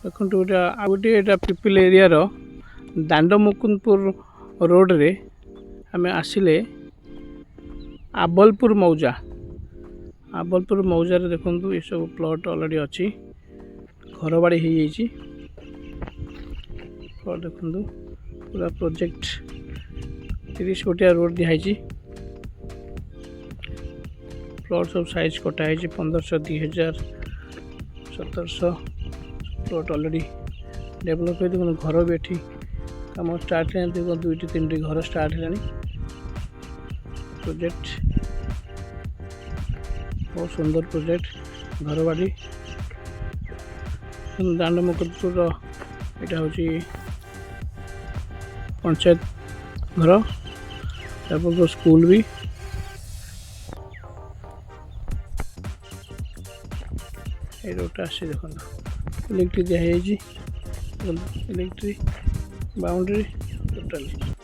देखो गोटे यहाँ पिपिल एरिया दांड मुकुंदपुर रोड रे आम आसिले आबलपुर मौजा रे देखु ये सब प्लॉट ऑलरेडी अच्छी घर बाड़ी हो जाइए प्लॉट देखु पूरा प्रोजेक्ट 30 फुटिया रोड दिखाई प्लॉट सब साइज कटाई 1500 2000 1700 प्लॉट ऑलरेडी डेवलप हो देखो घर भी ये कम स्टार्ट है देखो 2-3 घर स्टार्ट है प्रोजेक्ट बहुत सुंदर प्रोजेक्ट घर बाड़ी दांड मुकुंदपुर यहाँ हूँ पंचायत घर तो स्कूल भी ये रोड आसी देखो इलेक्ट्रिक दिखाई इलेक्ट्रिक बाउंड्री टोटाली